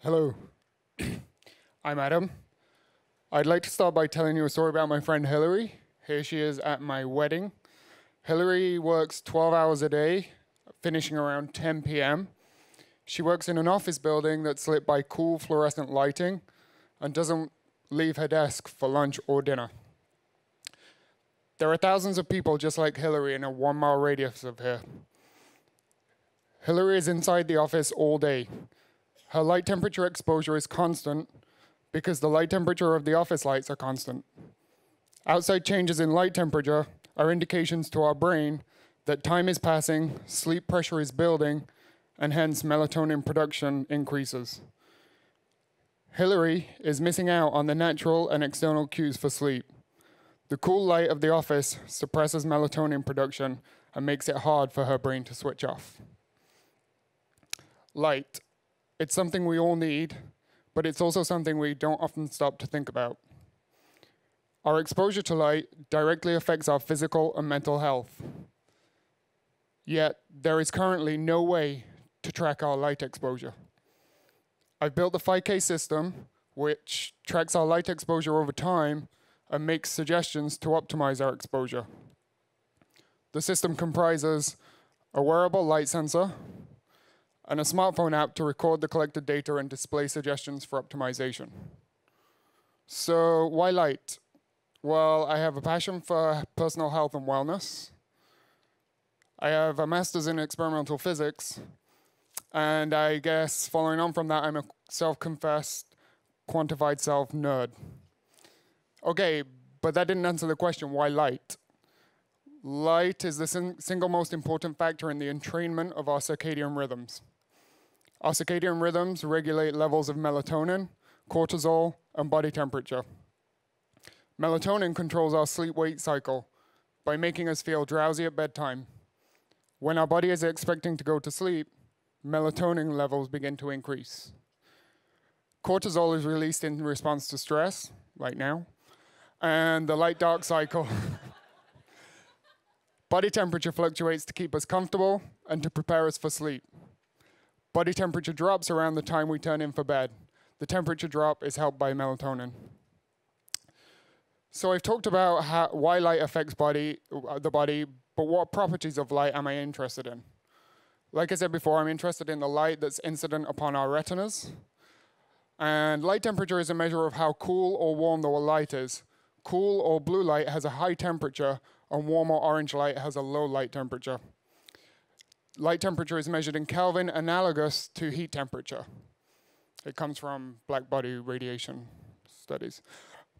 Hello, I'm Adam. I'd like to start by telling you a story about my friend Hillary. Here she is at my wedding. Hillary works 12 hours a day, finishing around 10 p.m. She works in an office building that's lit by cool fluorescent lighting and doesn't leave her desk for lunch or dinner. There are thousands of people just like Hillary in a 1-mile radius of here. Hillary is inside the office all day. Her light temperature exposure is constant because the light temperature of the office lights are constant. Outside changes in light temperature are indications to our brain that time is passing, sleep pressure is building, and hence melatonin production increases. Hillary is missing out on the natural and external cues for sleep. The cool light of the office suppresses melatonin production and makes it hard for her brain to switch off. Light. It's something we all need, but it's also something we don't often stop to think about. Our exposure to light directly affects our physical and mental health. Yet, there is currently no way to track our light exposure. I've built the PHI-K system, which tracks our light exposure over time and makes suggestions to optimize our exposure. The system comprises a wearable light sensor, and a smartphone app to record the collected data and display suggestions for optimization. So why light? Well, I have a passion for personal health and wellness. I have a master's in experimental physics, and I guess following on from that, I'm a self-confessed quantified self nerd. Okay, but that didn't answer the question, why light? Light is the single most important factor in the entrainment of our circadian rhythms. Our circadian rhythms regulate levels of melatonin, cortisol, and body temperature. Melatonin controls our sleep-wake cycle by making us feel drowsy at bedtime. When our body is expecting to go to sleep, melatonin levels begin to increase. Cortisol is released in response to stress, like now, and the light-dark cycle. Body temperature fluctuates to keep us comfortable and to prepare us for sleep. Body temperature drops around the time we turn in for bed. The temperature drop is helped by melatonin. So I've talked about why light affects the body, but what properties of light am I interested in? Like I said before, I'm interested in the light that's incident upon our retinas. And light temperature is a measure of how cool or warm the light is. Cool or blue light has a high temperature, and warm or orange light has a low light temperature. Light temperature is measured in Kelvin, analogous to heat temperature. It comes from black body radiation studies.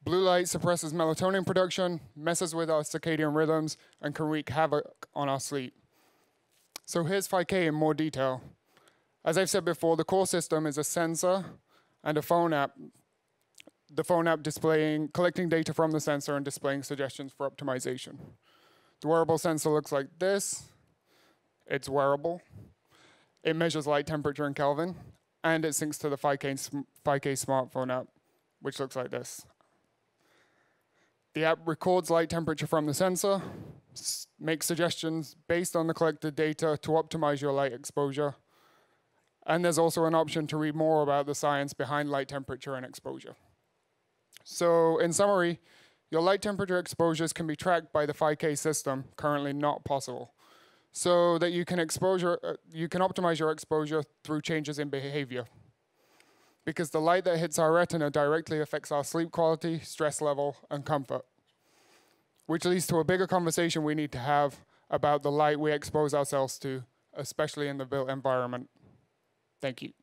Blue light suppresses melatonin production, messes with our circadian rhythms, and can wreak havoc on our sleep. So here's PHI-K in more detail. As I've said before, the core system is a sensor and a phone app. The phone app collecting data from the sensor and displaying suggestions for optimization. The wearable sensor looks like this. It's wearable. It measures light temperature in Kelvin, and it syncs to the PHI-K smartphone app, which looks like this. The app records light temperature from the sensor, makes suggestions based on the collected data to optimize your light exposure, and there's also an option to read more about the science behind light temperature and exposure. So in summary, your light temperature exposures can be tracked by the PHI-K system, currently not possible, so that you can optimize your exposure through changes in behavior. Because the light that hits our retina directly affects our sleep quality, stress level, and comfort, which leads to a bigger conversation we need to have about the light we expose ourselves to, especially in the built environment. Thank you.